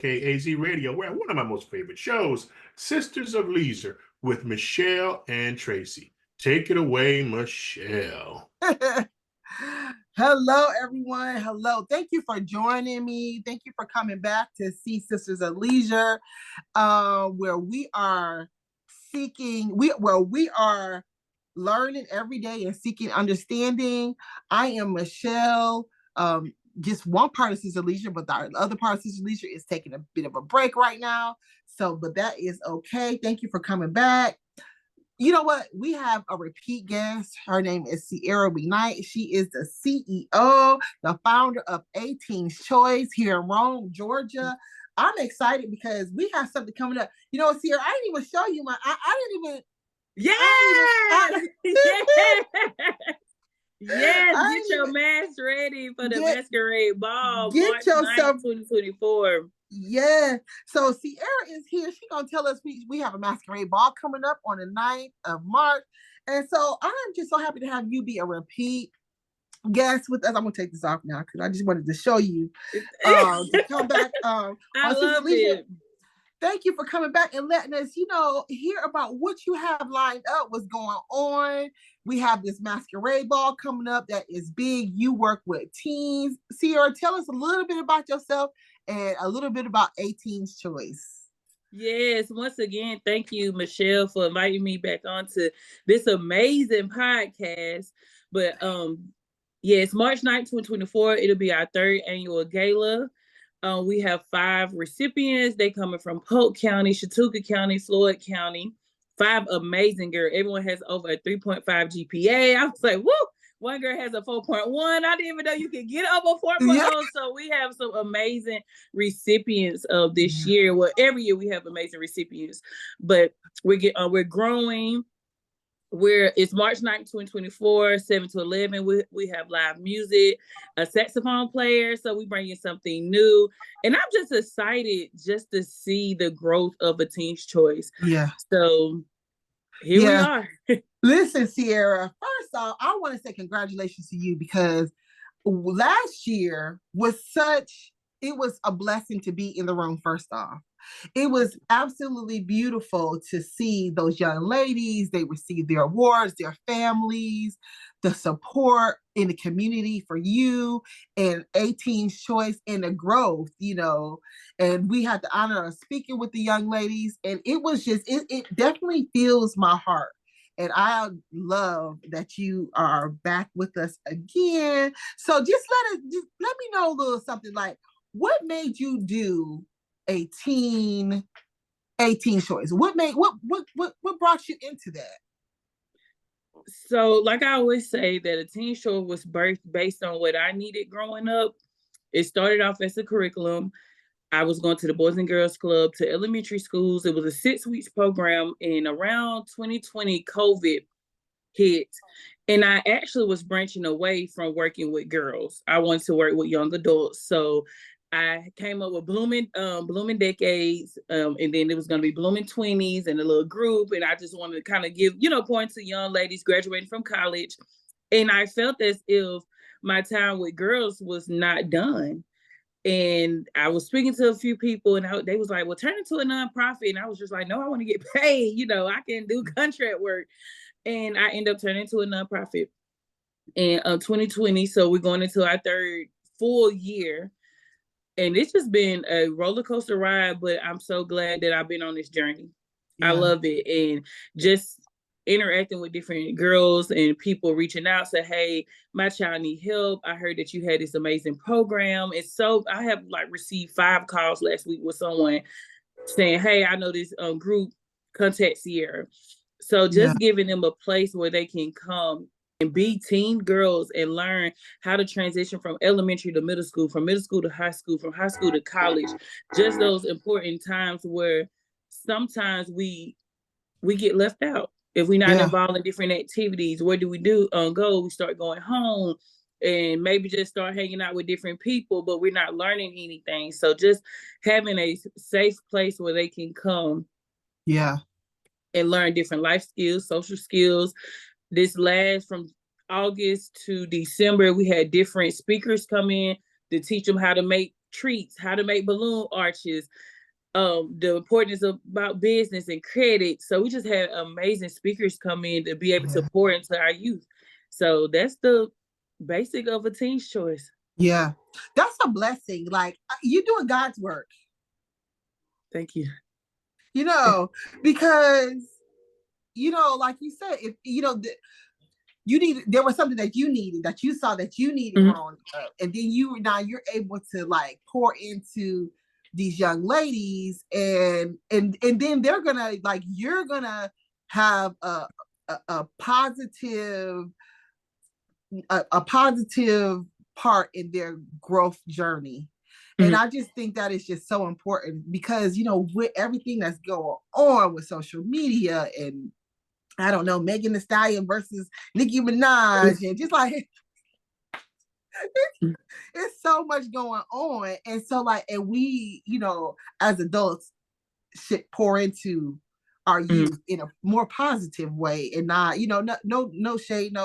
KAZ Radio. We're at one of my most favorite shows, Sisters of Leisure, with Michele and Tracey. Take it away, Michele. Hello, everyone. Hello. Thank you for joining me. Thank you for coming back to see Sisters of Leisure, where we are we are learning every day and seeking understanding. I am Michele. Just one part of Sisters of Leisure, but the other part of Sisters of Leisure is taking a bit of a break right now. So, but that is okay. Thank you for coming back. You know what? We have a repeat guest. Her name is Ciara McKnight. She is the CEO, the founder of 18's Choice here in Rome, Georgia. I'm excited because we have something coming up. You know, Ciara, I didn't even show you I didn't even. Yes, get your mask ready for the masquerade ball, March 9th, 2024. Yeah. So Ciara is here. She's going to tell us we have a masquerade ball coming up on the 9th of March. And so I'm just so happy to have you be a repeat guest with us. I'm going to take this off now because I just wanted to show you to come back. I love it. Thank you for coming back and letting us, hear about what you have lined up, what's going on. We have this masquerade ball coming up that is big. You work with teens. Ciara, tell us a little bit about yourself and a little bit about 18's Choice. Yes, once again, thank you, Michele, for inviting me back onto this amazing podcast. But yes, March 9th, 2024, it'll be our 3rd annual gala. We have 5 recipients. They coming from Polk County, Chautauqua County, Floyd County. 5 amazing girls. Everyone has over a 3.5 GPA. I was like, woo! One girl has a 4.1. I didn't even know you could get over 4.0. Yeah. So we have some amazing recipients of this year. Well, every year we have amazing recipients, but we're growing. It's March 9th, 2024, 7 to 11. We have live music, a saxophone player. So we bring in something new. And I'm just excited just to see the growth of a Teen's Choice. Yeah. So here we are. Listen, Ciara, first off, I want to say congratulations to you because last year it was a blessing to be in the room, first off. It was absolutely beautiful to see those young ladies. They received their awards, their families, the support in the community for you and 18's Choice and the growth, and we had the honor of speaking with the young ladies. And it was just, it definitely fills my heart. And I love that you are back with us again. So just let me know a little something like, what made you do 18's Choice? What brought you into that? So, like I always say, that a Teen's Choice was birthed based on what I needed growing up. It started off as a curriculum. I was going to the Boys and Girls Club, to elementary schools. It was a 6-week program, and around 2020, COVID hit. And I actually was branching away from working with girls. I wanted to work with young adults. So I came up with Blooming Decades, and then it was going to be Blooming 20s and a little group. And I just wanted to kind of give, points to young ladies graduating from college. And I felt as if my time with girls was not done. And I was speaking to a few people, and they was like, well, turn into a nonprofit. And I was just like, no, I want to get paid. I can do contract work. And I ended up turning into a nonprofit in 2020. So we're going into our 3rd full year. And it's just been a roller coaster ride, but I'm so glad that I've been on this journey. Yeah. I love it. And just interacting with different girls and people reaching out, say, hey, my child need help. I heard that you had this amazing program. And so I have received 5 calls last week with someone saying, hey, I know this group, contact Ciara. So just giving them a place where they can come and be teen girls and learn how to transition from elementary to middle school, from middle school to high school, from high school to college. Just those important times where sometimes we get left out. If we're not involved in different activities, what do? Go, we start going home and maybe just start hanging out with different people, but we're not learning anything. So just having a safe place where they can come and learn different life skills, social skills. This last from August to December, we had different speakers come in to teach them how to make treats, how to make balloon arches, the importance about business and credit. So we just had amazing speakers come in to be able to pour into our youth. So that's the basic of a teen's choice. Yeah, that's a blessing. Like, you're doing God's work. Thank you. You know, because, you know, like you said, if you know, there was something that you needed, that you saw that you needed growing up, and then you're able to like pour into these young ladies, and then they're gonna, like, you're gonna have a positive part in their growth journey. And I just think that is just so important, because, you know, with everything that's going on with social media, and I don't know, Megan Thee Stallion versus Nicki Minaj, and just like it's so much going on. And so, like, and we, you know, as adults should pour into our youth in a more positive way, and not, you know, no shade,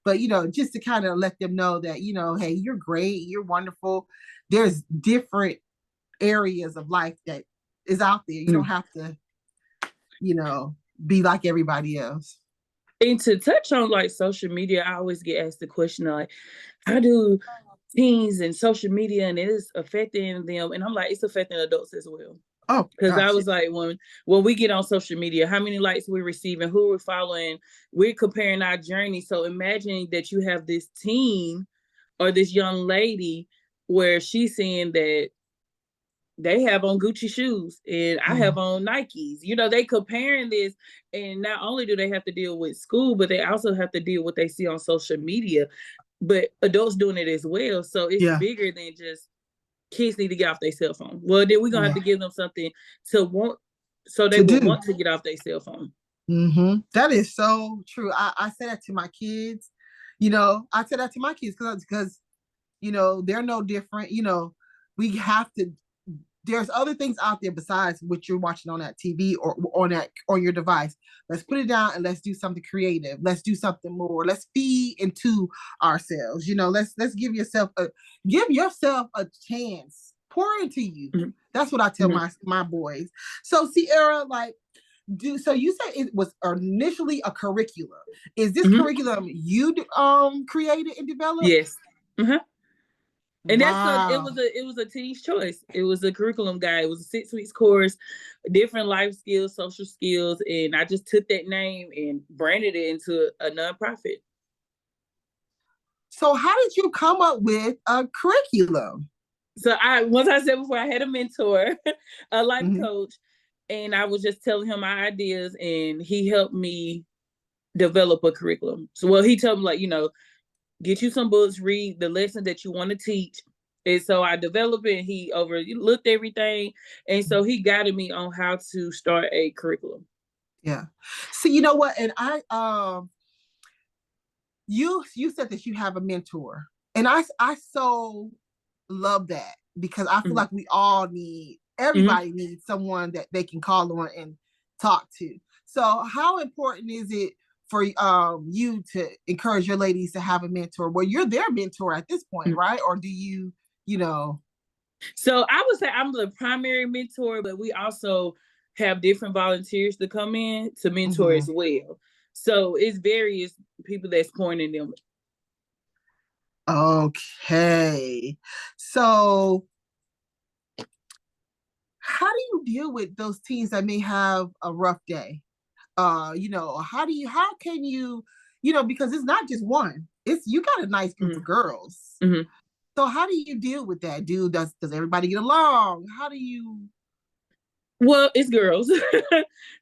but, you know, just to kind of let them know that, you know, hey, you're great, you're wonderful. There's different areas of life that is out there. You don't have to, you know, be like everybody else. And to touch on like social media, I always get asked the question like, how do teens and social media and it is affecting them? And I'm like, it's affecting adults as well. Oh, because I was like, when we get on social media, how many likes we're receiving, who we're following, we're comparing our journey. So imagine that you have this teen or this young lady where she's saying that they have on Gucci shoes and I have on Nikes. You know, they comparing this, and not only do they have to deal with school, but they also have to deal with what they see on social media. But adults doing it as well. So it's bigger than just kids need to get off their cell phone. Well, then we're gonna have to give them something to want, so they will want to get off their cell phone. That is so true. I say that to my kids. You know, I say that to my kids because, you know, they're no different. You know, we have to. There's other things out there besides what you're watching on that TV or on your device. Let's put it down and let's do something creative. Let's do something more. Let's feed into ourselves. You know, let's give yourself a chance. Pour into you. That's what I tell my boys. So, Ciara, like, so you said it was initially a curriculum. Is this curriculum you created and developed? Yes. And it was a teen's choice. It was a curriculum guide. It was a 6 weeks course, different life skills, social skills, and I just took that name and branded it into a nonprofit. So how did you come up with a curriculum? So once I said before, I had a mentor, a life coach, and I was just telling him my ideas, and he helped me develop a curriculum. So, well, he told me, like, you know, get you some books, read the lesson that you want to teach. And so I developed it, and he overlooked everything. And so he guided me on how to start a curriculum. Yeah. So you know what? And you said that you have a mentor. And I so love that, because I feel like we all everybody needs someone that they can call on and talk to. So how important is it for you to encourage your ladies to have a mentor? Well, you're their mentor at this point, right? Or do you know? So I would say I'm the primary mentor, but we also have different volunteers to come in to mentor as well. So it's various people that's pouring in them. Okay. So how do you deal with those teens that may have a rough day? You know, how can you, you know, because it's not just one, you got a nice group of girls. So how do you deal with that? Does everybody get along? How do you? Well, it's girls.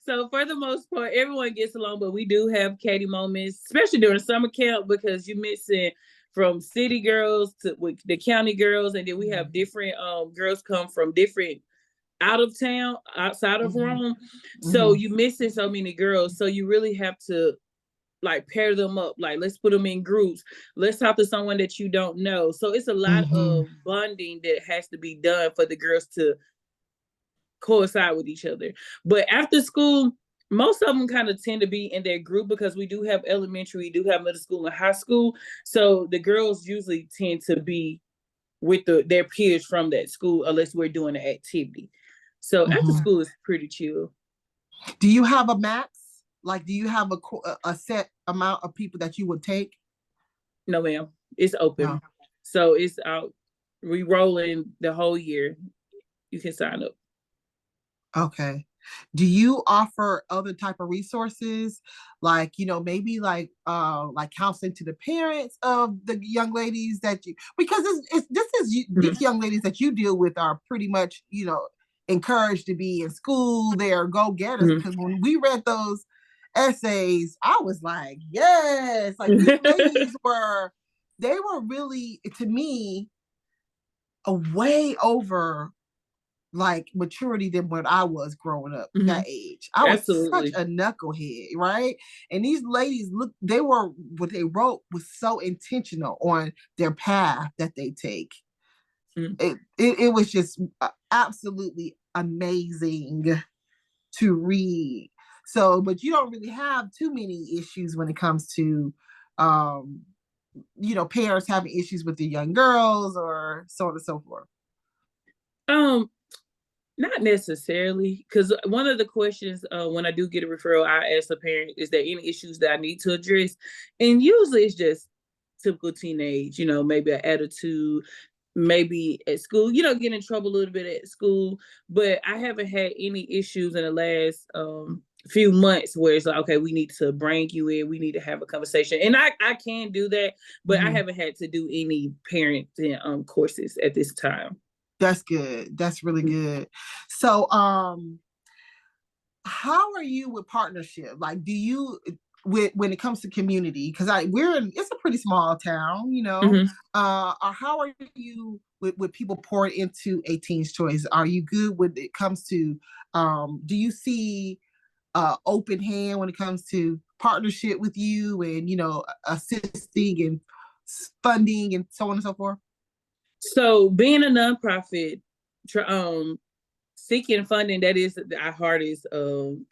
So for the most part, everyone gets along, but we do have catty moments, especially during summer camp, because you're mixing from city girls to with the county girls, and then we have different girls come from different out of town, outside of Rome. So you missing so many girls. So you really have to like pair them up. Like, let's put them in groups. Let's talk to someone that you don't know. So it's a lot of bonding that has to be done for the girls to coincide with each other. But after school, most of them kind of tend to be in their group, because we do have elementary, we do have middle school and high school. So the girls usually tend to be with their peers from that school unless we're doing an activity. So after school is pretty chill. Do you have a max? Like, do you have a set amount of people that you would take? No, ma'am. It's open. No. So it's out. We rolling the whole year. You can sign up. Okay. Do you offer other type of resources, like, you know, maybe like counseling to the parents of the young ladies that you, because these young ladies that you deal with are pretty much, you know, encouraged to be in school. They're go-getters. Because when we read those essays, I was like, yes, like these ladies were really, to me, a way over like maturity than when I was growing up that age. I was such a knucklehead, right? And these ladies, look, what they wrote was so intentional on their path that they take. It was just absolutely amazing to read. So, but you don't really have too many issues when it comes to you know, parents having issues with the young girls or so on and so forth. Not necessarily, because one of the questions when I do get a referral, I ask the parent, is there any issues that I need to address? And usually it's just typical teenage, you know, maybe an attitude, maybe at school, you know, get in trouble a little bit at school. But I haven't had any issues in the last few months where it's like, okay, we need to bring you in, we need to have a conversation. And I can do that, but I haven't had to do any parenting courses at this time. That's good. That's really good. So, how are you with partnership? Like, do you, when it comes to community, because it's a pretty small town, you know, how are you with people pouring into a Teen's Choice? Are you good when it comes to, do you see open hand when it comes to partnership with you and, you know, assisting and funding and so on and so forth? So being a nonprofit, seeking funding, that is our hardest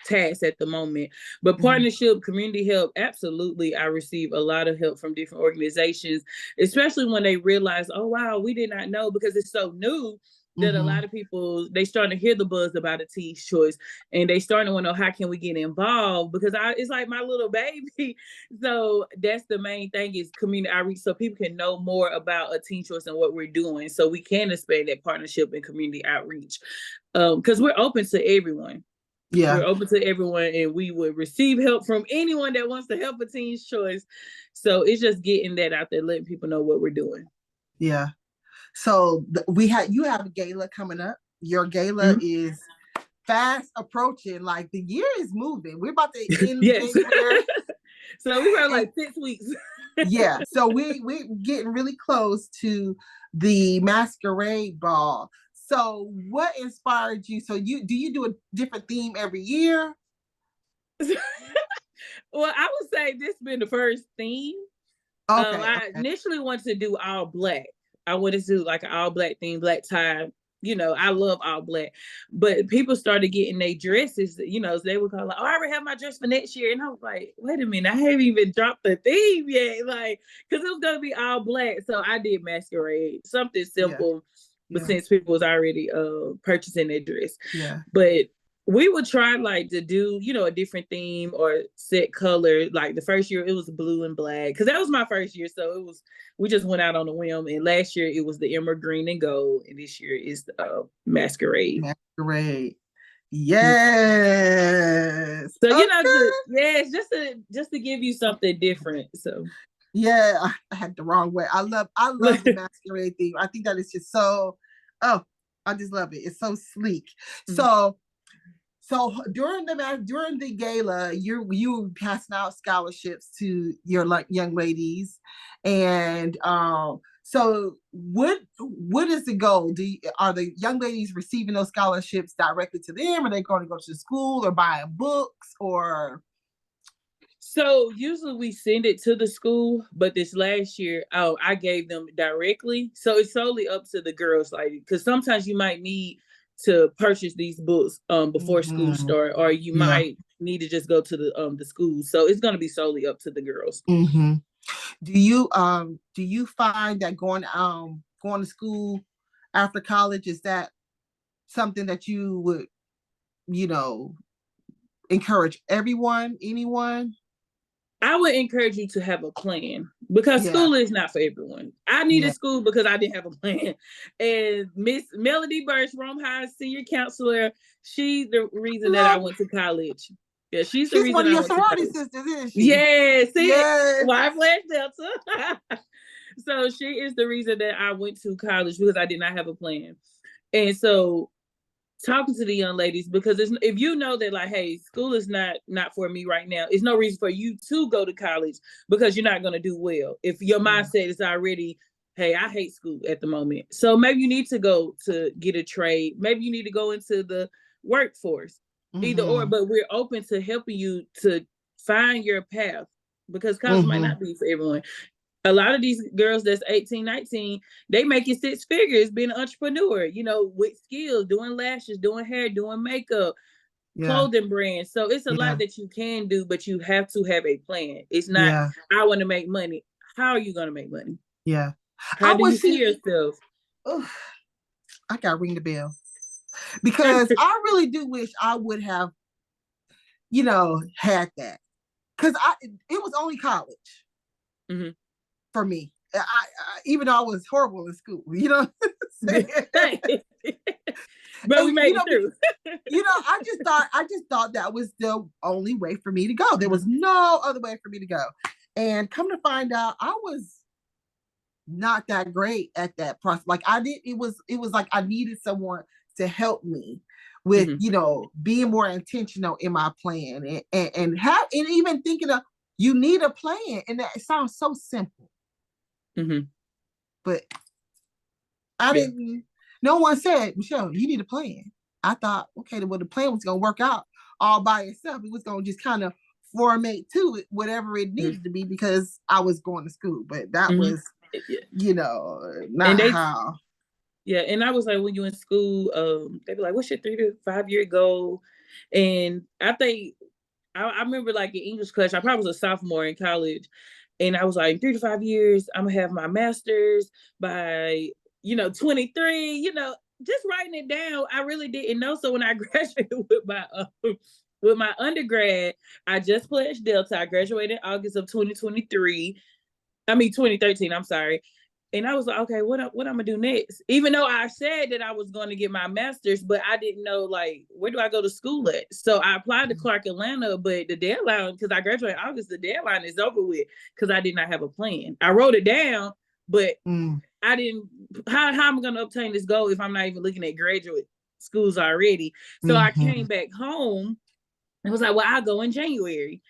task at the moment. But partnership, community help, absolutely. I receive a lot of help from different organizations, especially when they realize, oh, wow, we did not know, because it's so new that a lot of people, they starting to hear the buzz about a Teen's Choice, and they starting to want to know, how can we get involved? Because it's like my little baby. So that's the main thing, is community outreach, so people can know more about a Teen's Choice and what we're doing, so we can expand that partnership and community outreach. Because we're open to everyone. Yeah, we're open to everyone, and we would receive help from anyone that wants to help a Teen's Choice. So it's just getting that out there, letting people know what we're doing. Yeah. So you have a gala coming up. Your gala is fast approaching. Like, the year is moving. We're about to end January. So we were like 6 weeks. Yeah. So we're getting really close to the masquerade ball. So what inspired you? So do you do a different theme every year? Well, I would say this has been the first theme. I initially wanted to do all black. I wanted to do like an all black theme, black tie. You know, I love all black. But people started getting their dresses, you know, so they would call like, oh, I already have my dress for next year. And I was like, wait a minute, I haven't even dropped the theme yet. Like, because it was going to be all black. So I did masquerade, something simple. But since people was already purchasing their dress. Yeah. But we would try like to do, you know, a different theme or set color. Like the first year it was blue and black, because that was my first year. So we just went out on a whim. And last year it was the emerald green and gold. And this year is the masquerade. Masquerade. Yes. So, you know, just to give you something different. So yeah, I had the wrong way. I love the masquerade theme. I think that is just so, I just love it. It's so sleek. So during the gala, you passing out scholarships to your young ladies, and so what is the goal? Are the young ladies receiving those scholarships directly to them? Are they going to go to the school or buying books or? So usually we send it to the school, but this last year, I gave them directly. So it's solely up to the girls, like, because sometimes you might need to purchase these books before school start, or you might need to just go to the school. So it's going to be solely up to the girls. Do you find that going going to school after college? Is that something that you would, encourage anyone? I would encourage you to have a plan because school is not for everyone. I needed school because I didn't have a plan. And Miss Melody Burch, Rome High senior counselor, she's the reason that I went to college. Yeah, she's the reason one of your I went sorority to college. sisters, isn't she? Yes, yes. Why Flash Delta? So she is the reason that I went to college because I did not have a plan. And so talking to the young ladies, because if you know that like, hey, school is not for me right now, it's no reason for you to go to college because you're not going to do well if your mindset is already, hey, I hate school at the moment. So maybe you need to go to get a trade, maybe you need to go into the workforce, either or. But we're open to helping you to find your path because college might not be for everyone. A lot of these girls that's 18, 19, they making 6 figures being an entrepreneur, with skills, doing lashes, doing hair, doing makeup, clothing brands. So it's a lot that you can do, but you have to have a plan. It's not, I want to make money. How are you going to make money? Yeah. How do you see yourself? I got to ring the bell because I really do wish I would have, had that because it was only college. For me, I even though I was horrible in school, But we made it through. I just thought that was the only way for me to go. There was no other way for me to go. And come to find out, I was not that great at that process. Like it was like I needed someone to help me with, being more intentional in my plan and even thinking of, you need a plan. And that sounds so simple. But I didn't. No one said, Michelle, you need a plan. I thought, okay, well, the plan was going to work out all by itself. It was going to just kind of formate to it, whatever it needed to be, because I was going to school. But that was, not how. Yeah, and I was like, when you in school, they'd be like, what's your 3 to 5 year goal? And I think I remember like in English class, I probably was a sophomore in college. And I was like, in 3 to 5 years, I'm gonna have my master's by, 23, just writing it down. I really didn't know. So when I graduated with my undergrad, I just pledged Delta. I graduated in August of 2013, I'm sorry. And I was like, okay, what I'm gonna do next? Even though I said that I was going to get my master's, but I didn't know, like, where do I go to school at? So I applied to Clark Atlanta, but the deadline, because I graduated in August, the deadline is over with because I did not have a plan. I wrote it down, but I didn't, how am I gonna obtain this goal if I'm not even looking at graduate schools already? So I came back home and was like, well, I'll go in January.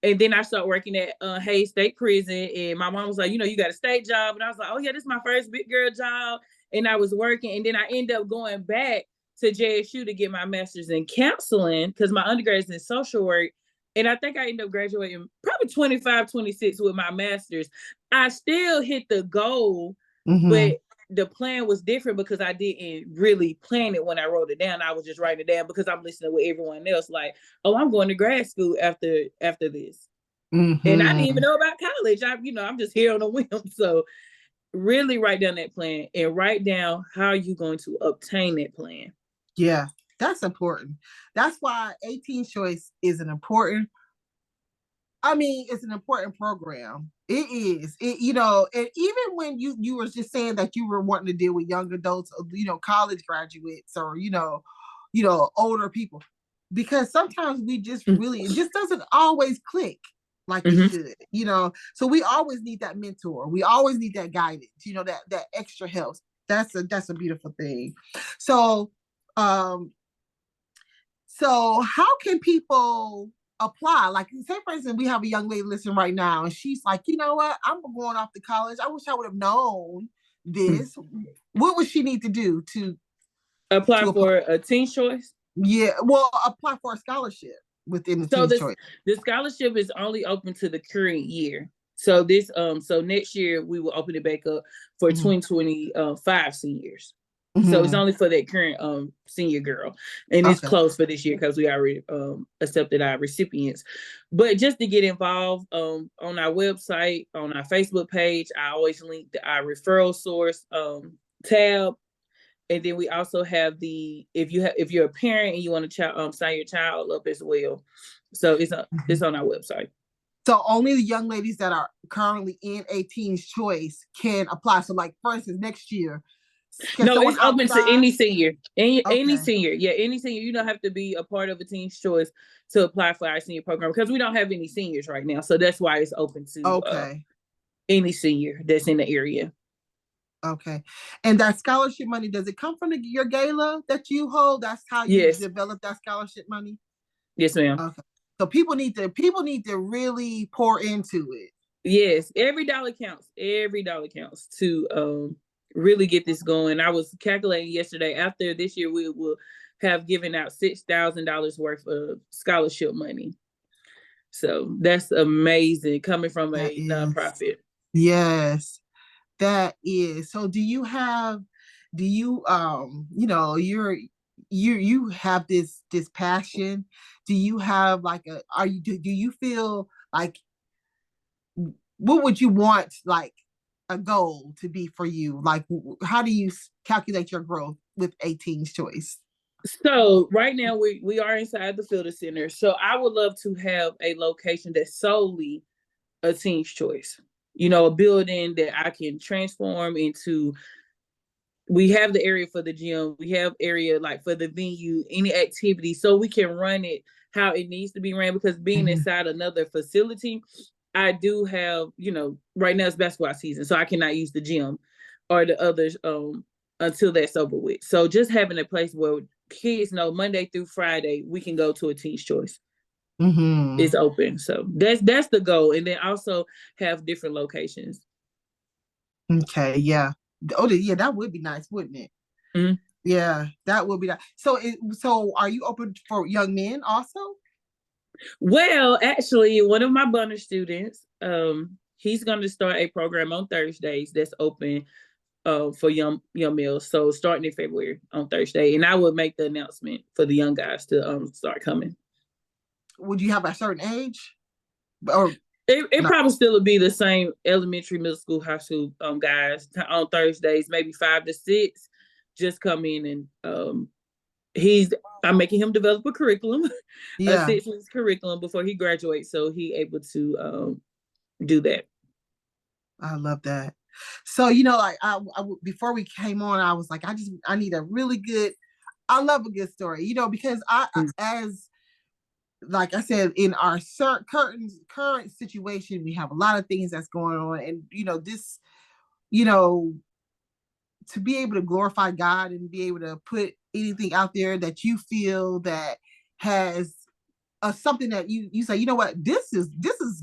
And then I started working at Hayes State Prison. And my mom was like, you got a state job. And I was like, oh, yeah, this is my first big girl job. And I was working. And then I ended up going back to JSU to get my master's in counseling because my undergrad is in social work. And I think I ended up graduating probably 25, 26 with my master's. I still hit the goal, but the plan was different because I didn't really plan it when I wrote it down. I was just writing it down because I'm listening with everyone else. Like, oh, I'm going to grad school after this. And I didn't even know about college. I'm just here on a whim. So really write down that plan and write down how you're going to obtain that plan. Yeah, that's important. That's why 18 Choice is an important program. It is. And even when you were just saying that you were wanting to deal with young adults, college graduates or, older people, because sometimes we just really, it just doesn't always click like it should, so we always need that mentor. We always need that guidance, that extra help. That's a beautiful thing. So how can people apply? Like, say for instance, we have a young lady listening right now and she's like, you know what, I'm going off to college. I wish I would have known this. What would she need to do to apply for a Teen Choice? Yeah, well, apply for a scholarship within the Teen Choice. The scholarship is only open to the current year. So this so next year we will open it back up for 2025 seniors. So it's only for that current senior girl, and it's closed for this year because we already accepted our recipients. But just to get involved on our website, on our Facebook page, I always link our referral source tab, and then we also have if you're a parent and you want to sign your child up as well. So it's on our website. So only the young ladies that are currently in a Teen's Choice can apply. So, like, for instance, next year. No, it's open to any senior. Any senior. Yeah, any senior. You don't have to be a part of a Teen's Choice to apply for our senior program because we don't have any seniors right now. So that's why it's open to any senior that's in the area. Okay. And that scholarship money, does it come from your gala that you hold? That's how you develop that scholarship money? Yes, ma'am. Okay. So people need to really pour into it. Yes, every dollar counts. Every dollar counts to really get this going. I was calculating yesterday, after this year, we will have given out $6,000 worth of scholarship money. So that's amazing coming from a nonprofit. Yes, that is. So you have this passion. Do you have do you feel like, what would you want, like, a goal to be for you? Like, how do you calculate your growth with a Teen's Choice? So right now we are inside the Fielder Center. So I would love to have a location that's solely a Teen's Choice. A building that I can transform into. We have the area for the gym. We have area like for the venue, any activity, so we can run it how it needs to be ran. Because being inside another facility, I do have, right now it's basketball season, so I cannot use the gym or the others until that's over with. So just having a place where kids know Monday through Friday we can go to a Teen's Choice. It's open. So that's the goal. And then also have different locations. Okay, yeah. Oh, yeah, that would be nice, wouldn't it? Mm-hmm. Yeah, that would be nice. So are you open for young men also? Well, actually, one of my Bunner students, he's going to start a program on Thursdays that's open for young males. So starting in February on Thursday, and I will make the announcement for the young guys to start coming. Would you have a certain age? Or it probably still would be the same elementary, middle school, high school guys on Thursdays, maybe 5 to 6. Just come in and I'm making him develop a curriculum, a 6-week curriculum before he graduates, so he able to do that. I love that. So like I before we came on, I was like, I need a really good. I love a good story, because as like I said, in our current situation, we have a lot of things that's going on, and this, to be able to glorify God and be able to put anything out there that you feel that has something that you say, what, this is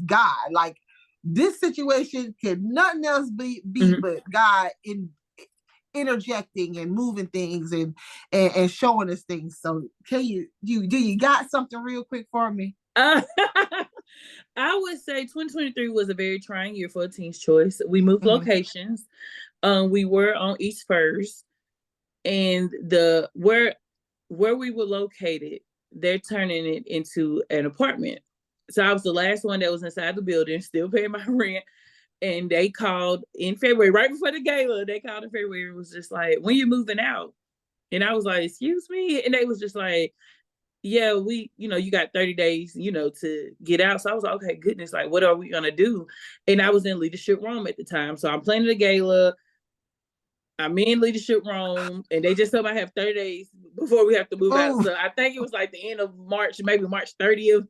God. Like, this situation can nothing else be but God interjecting and moving things and showing us things. So can do you got something real quick for me? I would say 2023 was a very trying year for a Teen's Choice. We moved locations. We were on East First, and where we were located, they're turning it into an apartment. So I was the last one that was inside the building, still paying my rent. And they called in February, right before the gala. They called in February. It was just like, when you moving out? And I was like, excuse me? And they was just like, yeah, you got 30 days, to get out. So I was like, okay, goodness, like, what are we going to do? And I was in leadership room at the time. So I'm planning the gala. I'm in leadership room, and they just told me I have 30 days before we have to move out. So I think it was like the end of March, maybe March 30th,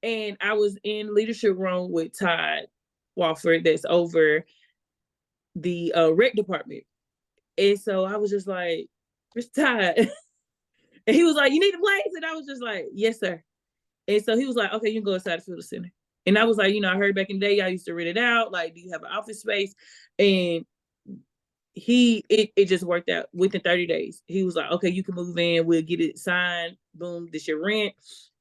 And I was in leadership room with Todd Walford, that's over the rec department. And so I was just like, Mr. Todd. And he was like, you need a place? And I was just like, yes, sir. And so he was like, okay, you can go inside the Fielder Center. And I was like, I heard back in the day, I used to rent it out. Like, do you have an office space? And it just worked out within 30 days. He was like, okay, you can move in. We'll get it signed. Boom, this your rent.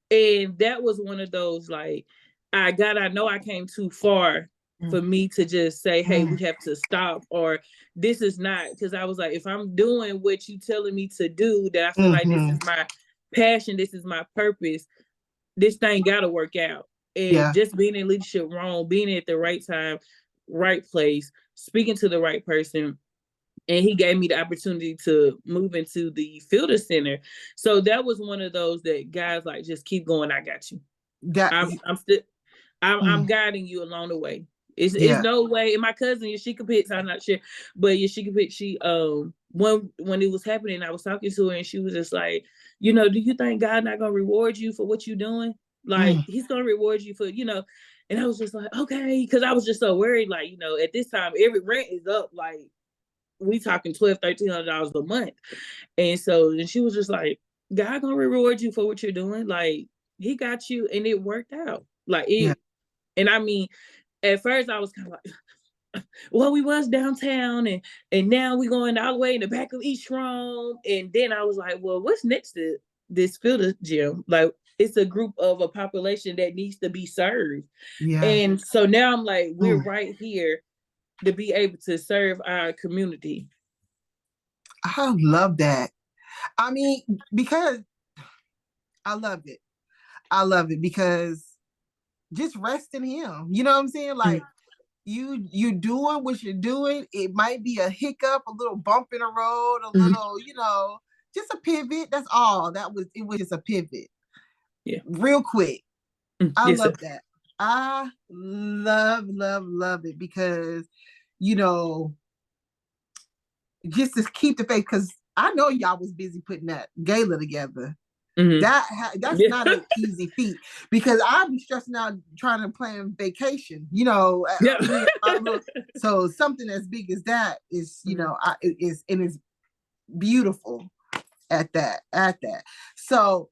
And that was one of those, like, I know I came too far for me to just say, hey, we have to stop, or this is not, because I was like, if I'm doing what you telling me to do, that I feel like this is my passion, this is my purpose, this thing gotta work out. And just being in leadership wrong, being at the right time, right place, speaking to the right person. And he gave me the opportunity to move into the Fielder Center. So that was one of those that guys like, just keep going. I got you. I'm guiding you along the way. It's no way. And my cousin Yashika Pitts, I'm not sure, but Yashika Pitts, she when it was happening, I was talking to her and she was just like, do you think God not gonna reward you for what you're doing? Like he's gonna reward you for, and I was just like, okay, because I was just so worried, like, at this time every rent is up, like we talking $1,200-$1,300 a month. And so and she was just like, God gonna reward you for what you're doing, like he got you. And it worked out, like it. And I mean, at first I was kind of like, well, we was downtown and now we going all the way in the back of each room. And then I was like, well, what's next to this Fielder gym? Like, it's a group of a population that needs to be served. And so now I'm like, we're right here to be able to serve our community. I love that. I mean, because I love it. I love it because just rest in him. You know what I'm saying? Like you doing what you're doing. It might be a hiccup, a little bump in the road, a little, just a pivot. That's all. It was just a pivot. Yeah. Real quick. I love that. I love it because, just to keep the faith, because I know y'all was busy putting that gala together. That's not an easy feat, because I'd be stressing out trying to plan vacation, so something as big as that is, it's beautiful at that. So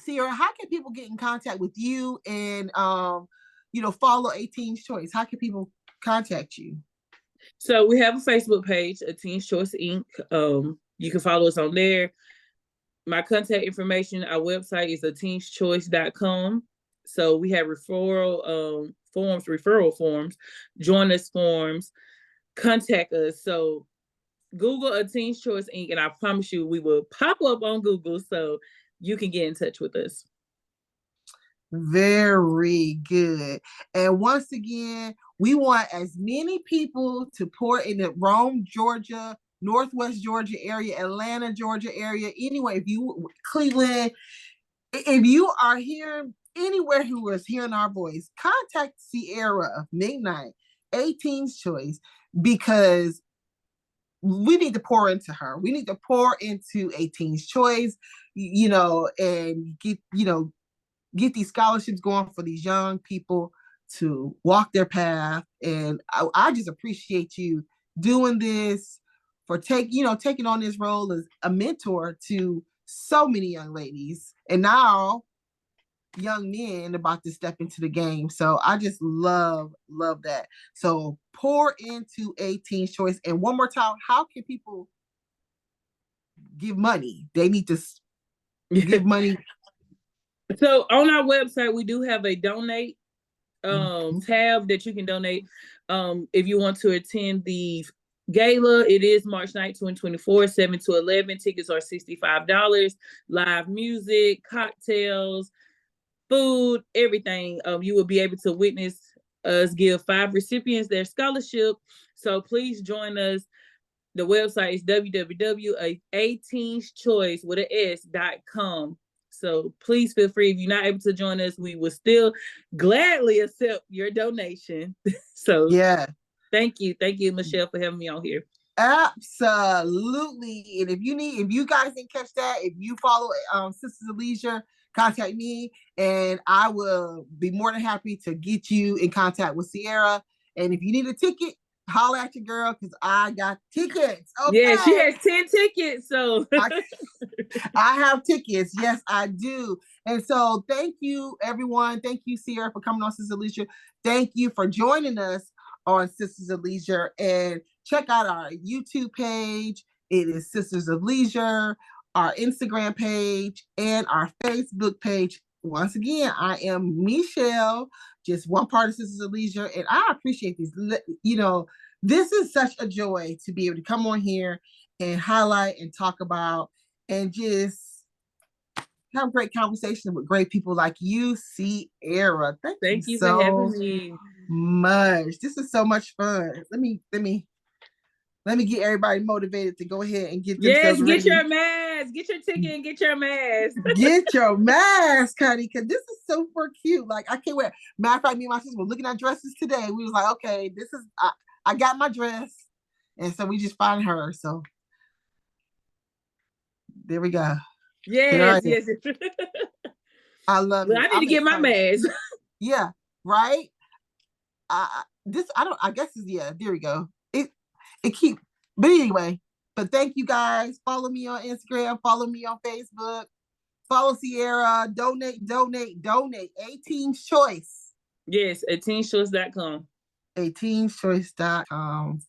Ciara, how can people get in contact with you and follow A Teen's Choice? How can people contact you? So we have a Facebook page, A Teen's Choice Inc. You can follow us on there. My contact information, our website is ateenschoice.com. So we have referral forms, join us forms, contact us. So Google A Teen's Choice Inc. and I promise you we will pop up on Google so you can get in touch with us. Very good. And once again, we want as many people to pour in the Rome, Georgia, Northwest Georgia area, Atlanta, Georgia area, anyway, Cleveland, if you are here, anywhere who is hearing our voice, contact Ciara McKnight, A Teen's Choice, because we need to pour into her. We need to pour into A Teen's Choice, and get these scholarships going for these young people to walk their path. And I just appreciate you doing this, for taking on this role as a mentor to so many young ladies, and now young men about to step into the game. So I just love that. So pour into A Teen's Choice. And one more time, how can people give money? They need to give money. So on our website, we do have a donate tab that you can donate if you want to attend the gala. It is March 9th, 2024, 7 to 11. Tickets are $65. Live music, cocktails, food, everything. You will be able to witness us give 5 recipients their scholarship. So please join us. The website is www.ateenschoice.com. So please feel free. If you're not able to join us, we will still gladly accept your donation. So yeah, thank you, Michelle, for having me on here. Absolutely. And if you guys didn't catch that, if you follow Sisters of Leisure, contact me, and I will be more than happy to get you in contact with Ciara. And if you need a ticket, holler at your girl, because I got tickets. Okay? Yeah, she has 10 tickets. So I have tickets. Yes, I do. And so thank you, everyone. Thank you, Ciara, for coming on Sisters of Leisure. Thank you for joining us on Sisters of Leisure. And check out our YouTube page. It is Sisters of Leisure, our Instagram page, and our Facebook page. once again, I am Michelle, just one part of Sisters of Leisure, and I appreciate these. You know, this is such a joy to be able to come on here and highlight and talk about and just have great conversations with great people like you, Ciara. Thank you for having me. Much. This is so much fun. Let me get everybody motivated to go ahead and get themselves ready. Get your mask, get your ticket, and get your mask. Get your mask, honey, because this is super cute. Like, I can't wait. Matter of fact, me and my sister were looking at dresses today. We was like, okay, this is I got my dress, and so we just find her. So there we go. Yes. I love it. I need to get my mask. Yeah, right. I guess yeah. There we go. But anyway. But thank you guys. Follow me on Instagram. Follow me on Facebook. Follow Ciara. Donate. 18's Choice. Yes, 18choice.com. 18choice.com.